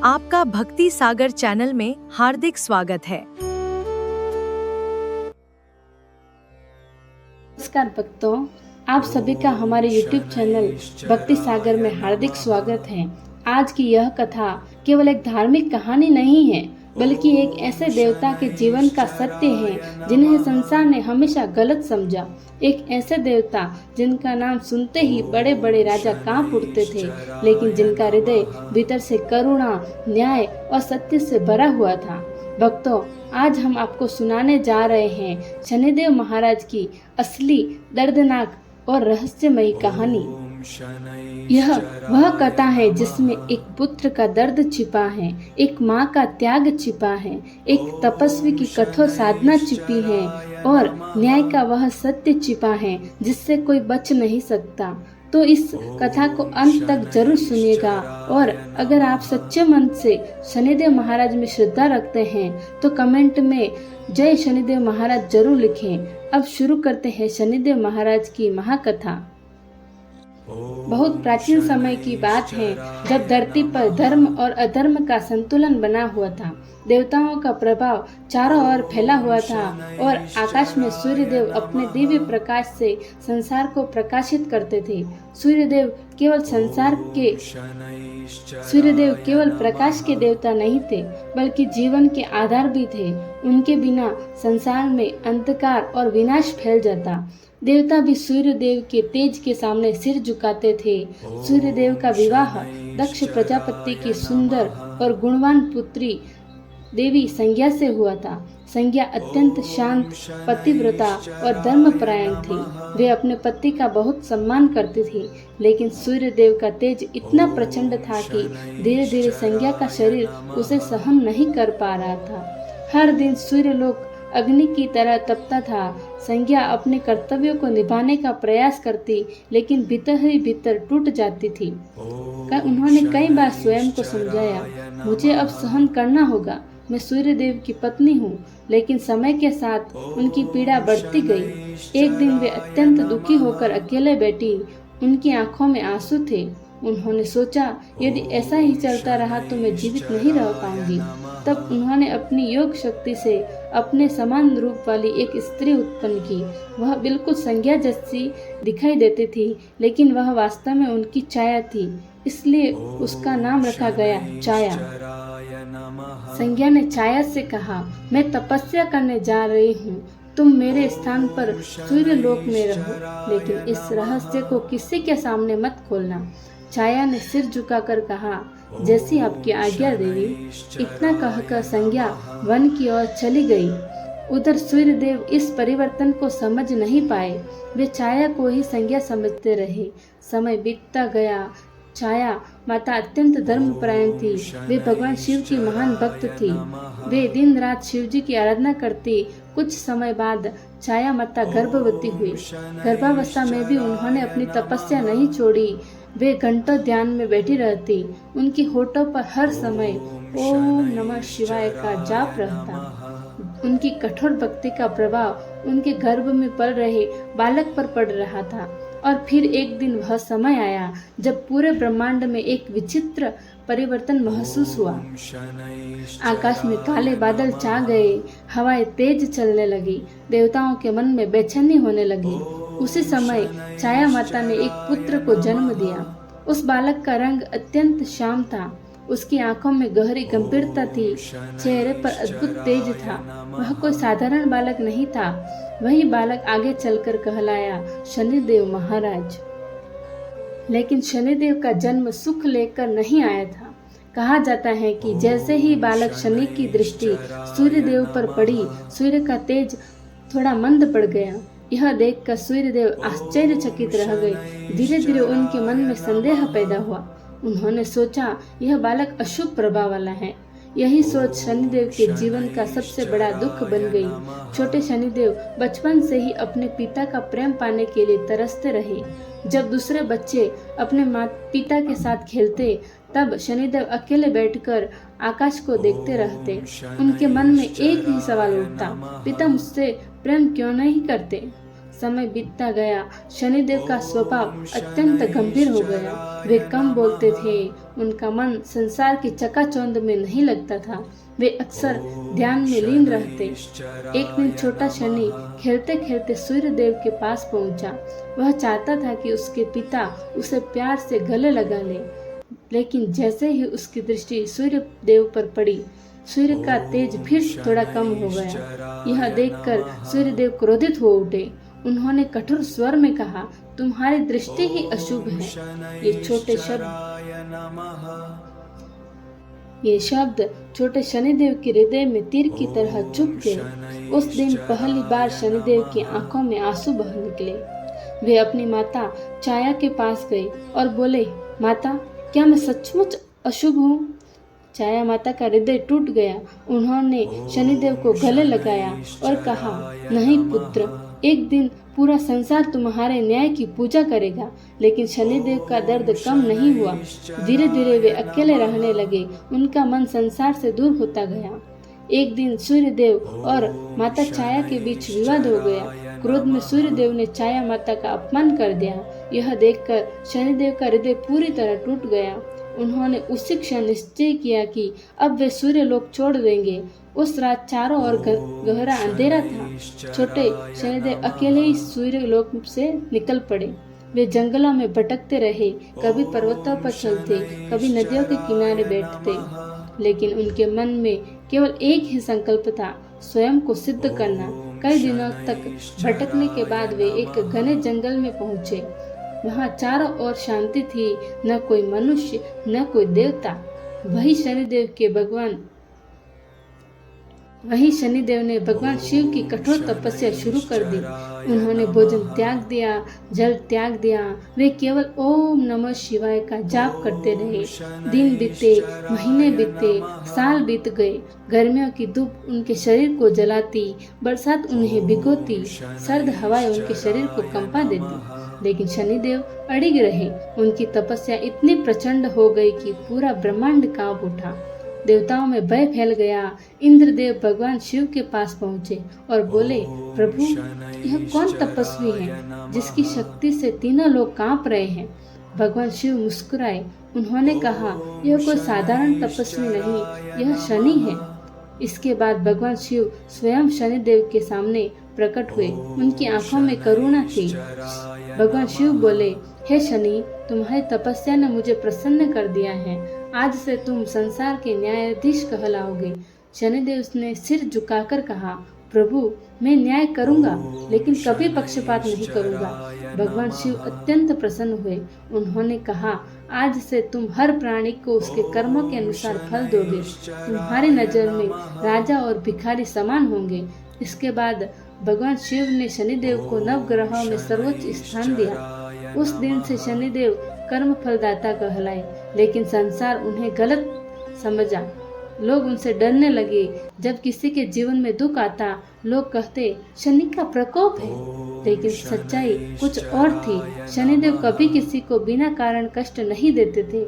आपका भक्ति सागर चैनल में हार्दिक स्वागत है। नमस्कार भक्तों, आप सभी का हमारे YouTube चैनल भक्ति सागर में हार्दिक स्वागत है। आज की यह कथा केवल एक धार्मिक कहानी नहीं है, बल्कि एक ऐसे देवता के जीवन का सत्य है जिन्हें संसार ने हमेशा गलत समझा। एक ऐसे देवता जिनका नाम सुनते ही बड़े बड़े राजा कांप उठते थे, लेकिन जिनका हृदय भीतर से करुणा, न्याय और सत्य से भरा हुआ था। भक्तों, आज हम आपको सुनाने जा रहे हैं शनिदेव महाराज की असली दर्दनाक और रहस्यमयी कहानी। यह वह कथा है जिसमें एक पुत्र का दर्द छिपा है, एक माँ का त्याग छिपा है, एक तपस्वी की कठोर साधना छिपी है और न्याय का वह सत्य छिपा है जिससे कोई बच नहीं सकता। तो इस कथा को अंत तक जरूर सुनिएगा, और अगर आप सच्चे मन से शनिदेव महाराज में श्रद्धा रखते हैं तो कमेंट में जय शनिदेव महाराज जरूर लिखें। अब शुरू करते हैं शनिदेव महाराज की महाकथा। बहुत प्राचीन समय की बात है, जब धरती पर धर्म और अधर्म का संतुलन बना हुआ था। देवताओं का प्रभाव चारों ओर फैला हुआ था और आकाश में सूर्यदेव अपने दिव्य प्रकाश से संसार को प्रकाशित करते थे। सूर्यदेव केवल प्रकाश के देवता नहीं थे, बल्कि जीवन के आधार भी थे। उनके बिना संसार में अंधकार और विनाश फैल जाता। देवता भी सूर्यदेव के तेज के सामने सिर झुकाते थे। सूर्यदेव का विवाह दक्ष प्रजापति की सुंदर और गुणवान पुत्री देवी संज्ञा से हुआ था। संज्ञा अत्यंत शांत, पतिव्रता और धर्मपरायण थी। वे अपने पति का बहुत सम्मान करती थी, लेकिन सूर्यदेव का तेज इतना प्रचंड था कि धीरे धीरे संज्ञा का शरीर उसे सहन नहीं कर पा रहा था। हर दिन सूर्यलोक अग्नि की तरह तपता था। संज्ञा अपने कर्तव्यों को निभाने का प्रयास करती, लेकिन भीतर ही भीतर टूट जाती थी। उन्होंने कई बार स्वयं को समझाया, मुझे अब सहन करना होगा, मैं सूर्यदेव की पत्नी हूँ। लेकिन समय के साथ उनकी पीड़ा बढ़ती गई। एक दिन वे अत्यंत दुखी होकर अकेले बैठी। उनकी आंखों में आंसू थे। उन्होंने सोचा, यदि ऐसा ही चलता रहा तो मैं जीवित नहीं रह पाऊंगी। तब उन्होंने अपनी योग शक्ति से अपने समान रूप वाली एक स्त्री उत्पन्न की। वह बिल्कुल संज्ञा जैसी दिखाई देती थी, लेकिन वह वास्तव में उनकी छाया थी, इसलिए उसका नाम रखा गया छाया। संज्ञा ने छाया से कहा, मैं तपस्या करने जा रही हूँ, तुम मेरे स्थान पर सूर्यलोक में रहो, लेकिन इस रहस्य को किसी के सामने मत खोलना। छाया ने सिर झुकाकर कहा, जैसी आपकी आज्ञा देवी। इतना कहकर संज्ञा वन की ओर चली गई। उधर सूर्यदेव इस परिवर्तन को समझ नहीं पाए। वे छाया को ही संज्ञा समझते रहे। समय बीतता गया। छाया माता अत्यंत धर्मपरायण थी। वे भगवान शिव की महान भक्त थी। वे दिन रात शिव जी की आराधना करती। कुछ समय बाद छाया माता गर्भवती हुई। गर्भावस्था में भी उन्होंने अपनी तपस्या नहीं छोड़ी। वे घंटों ध्यान में बैठी रहती। उनकी होठों पर हर समय ओम नमः शिवाय का जाप रहता। उनकी कठोर भक्ति का प्रभाव उनके गर्भ में पल रहे बालक पर पड़ रहा था। और फिर एक दिन वह समय आया जब पूरे ब्रह्मांड में एक विचित्र परिवर्तन महसूस हुआ। आकाश में काले बादल छा गए, हवाएं तेज चलने लगी, देवताओं के मन में बेचैनी होने लगी। उसी समय छाया माता ने एक पुत्र को जन्म दिया। उस बालक का रंग अत्यंत श्याम था। उसकी आंखों में गहरी गंभीरता थी, चेहरे पर अद्भुत तेज था। वह कोई साधारण बालक नहीं था। वही बालक आगे चलकर कहलाया शनिदेव महाराज। लेकिन शनिदेव का जन्म सुख लेकर नहीं आया था। कहा जाता है कि जैसे ही बालक शनि की दृष्टि सूर्यदेव पर पड़ी, सूर्य का तेज थोड़ा मंद पड़ गया। यह देखकर सूर्यदेव आश्चर्यचकित रह गए। धीरे धीरे उनके मन में संदेह पैदा हुआ। उन्होंने सोचा, यह बालक अशुभ प्रभाव वाला है। यही सोच शनिदेव के जीवन का सबसे बड़ा दुख बन गई। छोटे शनिदेव बचपन से ही अपने पिता का प्रेम पाने के लिए तरसते रहे। जब दूसरे बच्चे अपने पिता के साथ खेलते, तब शनिदेव अकेले बैठकर आकाश को देखते रहते। उनके मन में एक ही सवाल उठता, पिता मुझसे प्रेम क्यों नहीं करते? समय बीतता गया, शनिदेव का स्वभाव अत्यंत गंभीर हो गया। वे कम बोलते थे, उनका मन संसार की चकाचौंध में नहीं लगता था। वे अक्सर ध्यान में लीन रहते। एक दिन छोटा शनि खेलते खेलते सूर्य देव के पास पहुंचा। वह चाहता था कि उसके पिता उसे प्यार से गले लगा ले, लेकिन जैसे ही उसकी दृष्टि सूर्य देव पर पड़ी, सूर्य का तेज फिर थोड़ा कम हो गया। यह देखकर सूर्य देव क्रोधित हो उठे। उन्होंने कठोर स्वर में कहा, तुम्हारी दृष्टि ही अशुभ है। ये शब्द छोटे शनिदेव के हृदय में तीर की तरह चुभ गए। उस दिन पहली बार शनिदेव की आंखों में आंसू बह निकले। वे अपनी माता छाया के पास गए और बोले, माता, क्या मैं सचमुच अशुभ हूँ? छाया माता का हृदय टूट गया। उन्होंने शनिदेव को गले लगाया और कहा, नहीं पुत्र, एक दिन पूरा संसार तुम्हारे न्याय की पूजा करेगा। लेकिन शनिदेव का दर्द कम नहीं हुआ। धीरे धीरे वे अकेले रहने लगे। उनका मन संसार से दूर होता गया। एक दिन सूर्यदेव और माता छाया के बीच विवाद हो गया। क्रोध में सूर्यदेव ने छाया माता का अपमान कर दिया। यह देखकर शनिदेव का हृदय पूरी तरह टूट गया। उन्होंने उसी क्षण निश्चय किया कि अब वे सूर्य लोक छोड़ देंगे। उस रात चारों ओर गहरा अंधेरा था। छोटे शनिदेव अकेले ही सूर्य लोक से निकल पड़े। वे जंगलों में भटकते रहे, कभी पर्वतों पर चलते, कभी नदियों के किनारे बैठते, लेकिन उनके मन में केवल एक ही संकल्प था, स्वयं को सिद्ध करना। कई दिनों तक भटकने के बाद वे एक घने जंगल में पहुंचे। वहाँ चारों ओर शांति थी, न कोई मनुष्य, न कोई देवता। वही शनिदेव ने भगवान शिव की कठोर तपस्या शुरू कर दी। उन्होंने भोजन त्याग दिया, जल त्याग दिया। वे केवल ओम नमः शिवाय का जाप करते रहे। दिन बीते, महीने बीते, साल बीत गए। गर्मियों की धूप उनके शरीर को जलाती, बरसात उन्हें भिगोती, सर्द हवाएं उनके शरीर को कंपा देती, लेकिन शनिदेव अड़िग रहे। उनकी तपस्या इतनी प्रचंड हो गई कि पूरा ब्रह्मांड कांप उठा। देवताओं में भय फैल गया। इंद्रदेव भगवान शिव के पास पहुंचे और बोले, प्रभु, यह कौन तपस्वी है जिसकी शक्ति से तीनों लोग कांप रहे हैं? भगवान शिव मुस्कुराए। उन्होंने कहा, यह कोई साधारण तपस्वी नहीं, यह शनि है। इसके बाद भगवान शिव स्वयं शनिदेव के सामने प्रकट हुए। उनकी आंखों में करुणा थी। भगवान शिव बोले, हे शनि, तुम्हारी तपस्या ने मुझे प्रसन्न कर दिया है। आज से तुम संसार के न्यायाधीश कहलाओगे। शनिदेव ने सिर झुकाकर कहा, प्रभु, मैं न्याय करूंगा, लेकिन कभी पक्षपात नहीं करूंगा। भगवान शिव अत्यंत प्रसन्न हुए। उन्होंने कहा, आज से तुम हर प्राणी को उसके कर्मों के अनुसार फल दोगे। तुम्हारी नजर में राजा और भिखारी समान होंगे। इसके बाद भगवान शिव ने शनिदेव को नवग्रहों में सर्वोच्च स्थान दिया। उस दिन से शनिदेव कर्म फलदाता कहलाए, लेकिन संसार उन्हें गलत समझा। लोग उनसे डरने लगे। जब किसी के जीवन में दुख आता, लोग कहते, शनि का प्रकोप है, लेकिन सच्चाई कुछ और थी। शनिदेव कभी किसी को बिना कारण कष्ट नहीं देते थे।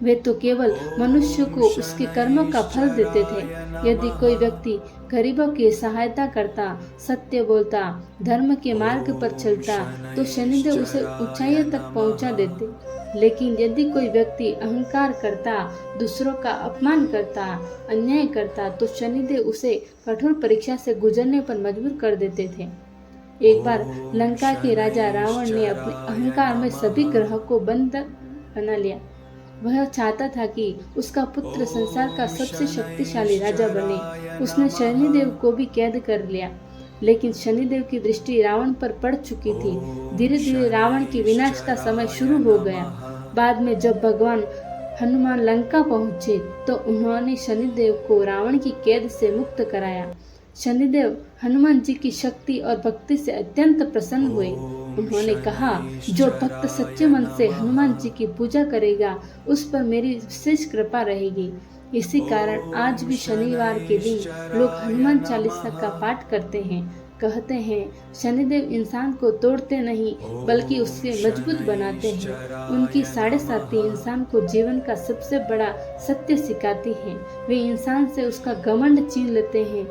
वे तो केवल मनुष्य को उसके कर्मों का फल देते थे। यदि कोई व्यक्ति गरीबों की सहायता करता, सत्य बोलता, धर्म के मार्ग पर चलता, तो शनिदेव उसे ऊंचाइयों तक पहुंचा देते। लेकिन यदि कोई व्यक्ति अहंकार करता, दूसरों का अपमान करता, अन्याय करता, तो शनिदेव उसे कठोर परीक्षा से गुजरने पर मजबूर कर देते थे। एक बार लंका के राजा रावण ने अपने अहंकार में सभी ग्रहों को बंद बना लिया। वह चाहता था कि उसका पुत्र संसार का सबसे शक्तिशाली राजा बने। उसने शनिदेव को भी कैद कर लिया, लेकिन शनिदेव की दृष्टि रावण पर पड़ चुकी थी। धीरे धीरे रावण की विनाश का समय शुरू हो गया। बाद में जब भगवान हनुमान लंका पहुंचे, तो उन्होंने शनिदेव को रावण की कैद से मुक्त कराया। शनिदेव हनुमान जी की शक्ति और भक्ति से अत्यंत प्रसन्न हुए। उन्होंने कहा, जो भक्त सच्चे मन से हनुमान जी की पूजा करेगा, उस पर मेरी विशेष कृपा रहेगी। इसी कारण आज भी शनिवार के दिन लोग हनुमान चालीसा का पाठ करते हैं। कहते हैं, शनिदेव इंसान को तोड़ते नहीं, बल्कि उससे मजबूत बनाते हैं। उनकी 7.5 इंसान को जीवन का सबसे बड़ा सत्य सिखाती हैं। वे इंसान से उसका घमंड छीन लेते हैं,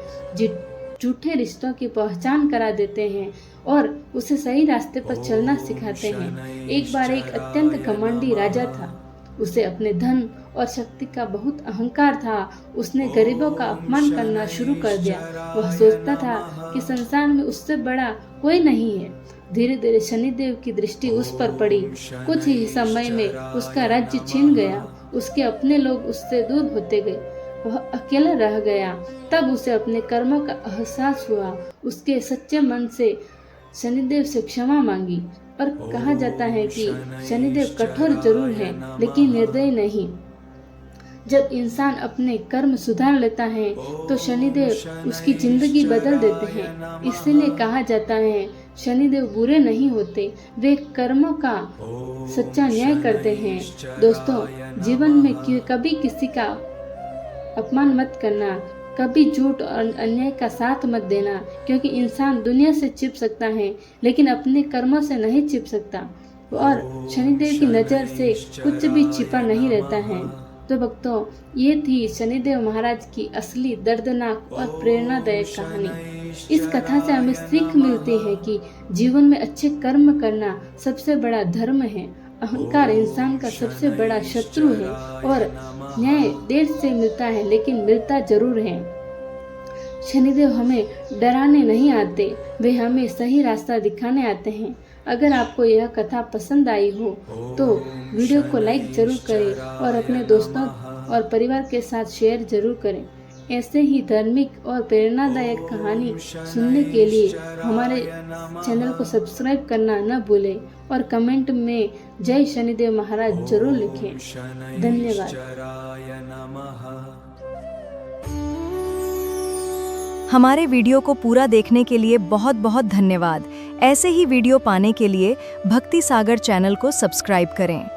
झूठे रिश्तों की पहचान करा देते हैं और उसे सही रास्ते पर चलना सिखाते हैं। एक बार एक अत्यंत घमंडी राजा था। उसे अपने धन और शक्ति का बहुत अहंकार था। उसने गरीबों का अपमान करना शुरू कर दिया। वह सोचता था कि संसार में उससे बड़ा कोई नहीं है। धीरे धीरे शनिदेव की दृष्टि उस पर पड़ी। कुछ ही समय में उसका राज्य छिन गया। उसके अपने लोग उससे दूर होते गए। वह अकेला रह गया। तब उसे अपने कर्मों का एहसास हुआ। उसके सच्चे मन से शनिदेव से क्षमा मांगी। और कहा जाता है कि शनिदेव कठोर जरूर है लेकिन निर्दयी नहीं। जब इंसान अपने कर्म सुधार लेता है तो शनिदेव उसकी जिंदगी बदल देते हैं। इसीलिए कहा जाता है शनिदेव बुरे नहीं होते, वे कर्मों का सच्चा न्याय करते हैं। दोस्तों, जीवन में कभी किसी का अपमान मत करना, कभी झूठ और अन्याय का साथ मत देना, क्योंकि इंसान दुनिया से छिप सकता है लेकिन अपने कर्मों से नहीं छिप सकता। और शनिदेव की नज़र से कुछ भी छिपा नहीं रहता है। तो भक्तों, ये थी शनिदेव महाराज की असली दर्दनाक और प्रेरणादायक कहानी। इस कथा से हमें सीख मिलती है कि जीवन में अच्छे कर्म करना सबसे बड़ा धर्म है। अहंकार इंसान का सबसे बड़ा शत्रु है और न्याय देर से मिलता है लेकिन मिलता जरूर है। शनिदेव हमें डराने नहीं आते, वे हमें सही रास्ता दिखाने आते हैं। अगर आपको यह कथा पसंद आई हो तो वीडियो को लाइक जरूर करें और अपने दोस्तों और परिवार के साथ शेयर जरूर करें। ऐसे ही धार्मिक और प्रेरणादायक कहानी सुनने के लिए हमारे चैनल को सब्सक्राइब करना न भूलें और कमेंट में जय शनिदेव महाराज जरूर लिखें। धन्यवाद। हमारे वीडियो को पूरा देखने के लिए बहुत बहुत धन्यवाद। ऐसे ही वीडियो पाने के लिए भक्ति सागर चैनल को सब्सक्राइब करें।